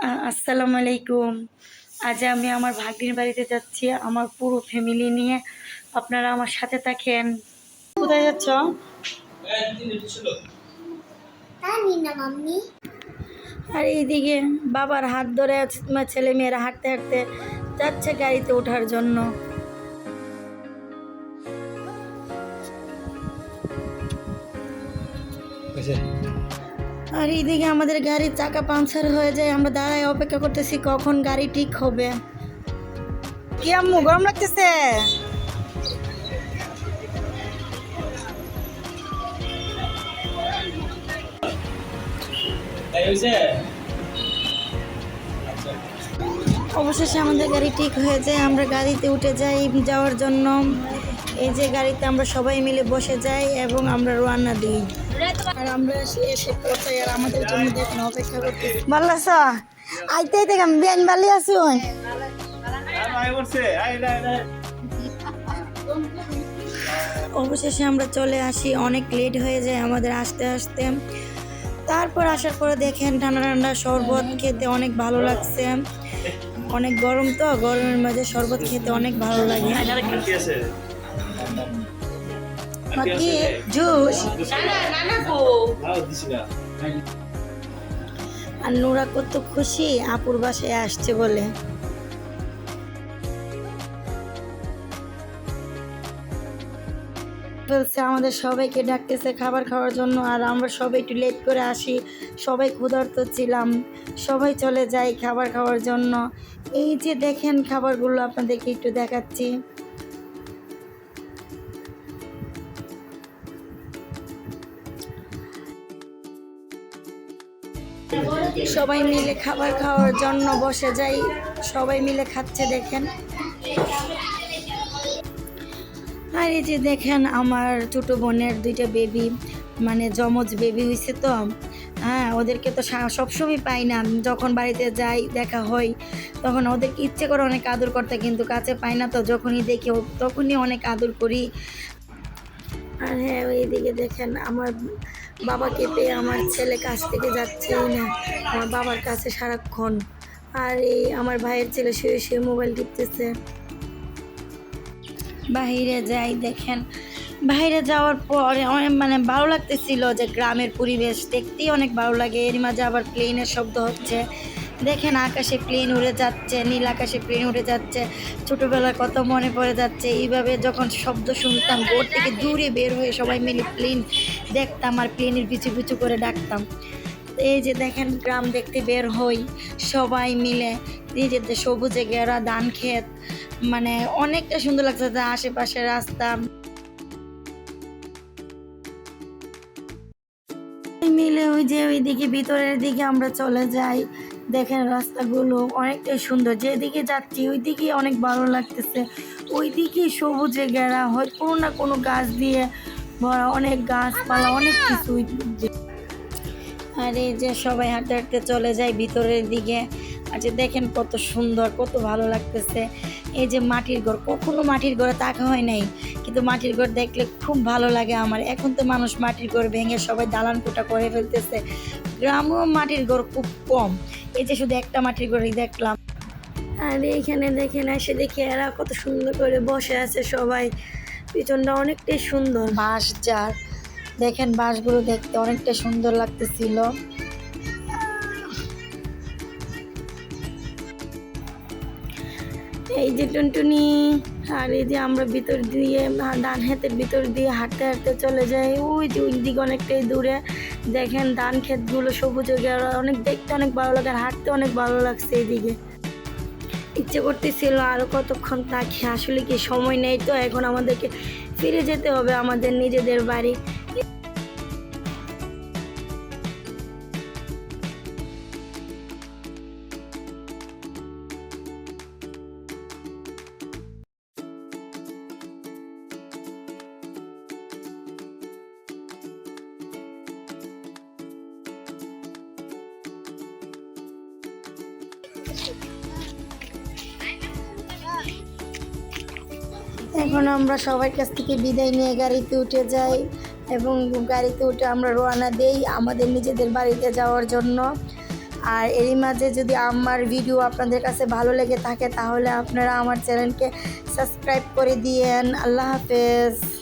আসসালামু আলাইকুম। আজ আমি আমার ভাগ্নির বাড়িতে যাচ্ছি আমার পুরো ফ্যামিলি নিয়ে। আপনারা আমার সাথে থাকেন। কোথায় যাচ্ছ? আর এইদিকে বাবার হাত ধরে ছেলে মেয়েরা হাঁটতে হাঁটতে যাচ্ছে গাড়িতে ওঠার জন্য। আর এইদিকে আমাদের গাড়ির চাকা পাংচার হয়ে যায়, আমরা দাঁড়ায় অপেক্ষা করতেছি কখন গাড়ি ঠিক হবে। কি আম্মু, গরম লাগতেছে? অবশেষে আমাদের গাড়ি ঠিক হয়ে যায়, আমরা গাড়িতে উঠে যাই যাওয়ার জন্য। এই যে গাড়িতে আমরা সবাই মিলে বসে যাই এবং আমরা রওনা দিই। আর আমরা এসে পৌঁছাই আর আমাদের জন্য দেখুন অপেক্ষা করতে। ভালো আছো? আইতে আইতে বেন ভালো আছো? অবশেষে আমরা চলে আসি, অনেক লেট হয়ে যায় আমাদের আসতে আসতে। তারপর আসার পরে দেখেন ঠান্ডা ঠান্ডা শরবত খেতে অনেক ভালো লাগছে। অনেক গরম তো, গরমের মাঝে শরবত খেতে অনেক ভালো লাগে। বাকি জুস আর নুরা কত খুশি আপুর বাসায় আসছে বলে। বলছে আমাদের সবাইকে ডাকতেছে খাবার খাওয়ার জন্য, আর আমরা সবাই একটু লেট করে আসি, সবাই ক্ষুধার্ত ছিলাম, সবাই চলে যাই খাবার খাওয়ার জন্য। এই যে দেখেন খাবারগুলো আপনাদেরকে একটু দেখাচ্ছি। সবাই মিলে খাবার খাওয়ার জন্য বসে যাই, সবাই মিলে খাচ্ছে দেখেন। আর এই যে দেখেন আমার ছোটো বোনের দুইটা বেবি, মানে যমজ বেবি হয়েছে তো। হ্যাঁ, ওদেরকে তো সবসময় পাই না, যখন বাড়িতে যাই দেখা হয় তখন ওদেরকে ইচ্ছে করে অনেক আদর করতে, কিন্তু কাছে পাই না তো, যখনই দেখি তখনই অনেক আদর করি। আর হ্যাঁ, ওইদিকে দেখেন আমার বাবাকে পেয়ে আমার ছেলে কাছ থেকে যাচ্ছেই না, আমার বাবার কাছে সারাক্ষণ। আর এই আমার ভাইয়ের ছেলে শুয়ে শুয়ে মোবাইল টিপতেছে। বাহিরে যাই দেখেন, বাইরে যাওয়ার পরে অনেক মানে ভালো লাগতেছিল, যে গ্রামের পরিবেশ দেখতেই অনেক ভালো লাগে। এর মাঝে আবার প্লেনের শব্দ হচ্ছে, দেখেন আকাশে প্লেন উড়ে যাচ্ছে, নীল আকাশে প্লেন উড়ে যাচ্ছে। ছোটোবেলার কত মনে পড়ে যাচ্ছে। এইভাবে যখন শব্দ শুনতাম ঘর থেকে দূরে বের হয়ে সবাই মিলে প্লেন দেখতাম আর প্লেনের পিছু পিছু করে ডাকতাম। এই যে দেখেন গ্রাম দেখতে বের হই সবাই মিলে, নিজেদের সবুজে ঘেরা ধান ক্ষেত, মানে অনেকটা সুন্দর লাগছে। আশেপাশে রাস্তা মিলে ওই যে ওইদিকে ভিতরের দিকে আমরা চলে যাই। দেখেন রাস্তাগুলো অনেকটাই সুন্দর, যেদিকে যাচ্ছি ওই দিকে অনেক ভালো লাগতেছে। ওইদিকে সবুজে ঘেরা, হয় কোনো না কোনো গাছ দিয়ে ভরা, অনেক গাছপালা অনেক কিছু। আর এই যে সবাই হাঁটতে হাঁটতে চলে যায় ভিতরের দিকে। আর যে দেখেন কত সুন্দর, কত ভালো লাগতেছে। এই যে মাটির ঘর, কখনো মাটির ঘরে থাকা হয় নাই, কিন্তু মাটির ঘর দেখলে খুব ভালো লাগে আমার। এখন তো মানুষ মাটির ঘর ভেঙে সবাই দালান কোঠা করে ফেলতেছে, গ্রামেও মাটির ঘর খুব কম। এই যে শুধু একটা মাটির ঘরই দেখলাম। আর এইখানে দেখেন এসে দেখি এরা কত সুন্দর করে বসে আছে সবাই, পিছনটা অনেকটাই সুন্দর, বাঁশ যার দেখেন বাঁশগুলো দেখতে অনেকটা সুন্দর লাগতেছিল। এই যে টুনটুনি, আর এই যে আমরা ভিতর দিয়ে ধান ক্ষেতের ভিতর দিয়ে হাঁটতে হাঁটতে চলে যাই। ওই যে ওই দিকে অনেকটাই দূরে দেখেন ধান ক্ষেতগুলো সবুজ হয়ে গেল, অনেক দেখতে অনেক ভালো লাগে, আর হাঁটতে অনেক ভালো লাগছে। এইদিকে ইচ্ছে করতেছিল আরও কতক্ষণ থাকি, আসলে কি সময় নেই তো, এখন আমাদেরকে ফিরে যেতে হবে আমাদের নিজেদের বাড়ি। এখন আমরা সবার কাছ থেকে বিদায় নিয়ে গাড়িতে উঠে যাই এবং গাড়িতে উঠে আমরা রওনা দেই আমাদের নিজেদের বাড়িতে যাওয়ার জন্য। আর এরই মাঝে যদি আমার ভিডিও আপনাদের কাছে ভালো লেগে থাকে তাহলে আপনারা আমার চ্যানেলকে সাবস্ক্রাইব করে দিয়েন। আল্লাহ হাফেজ।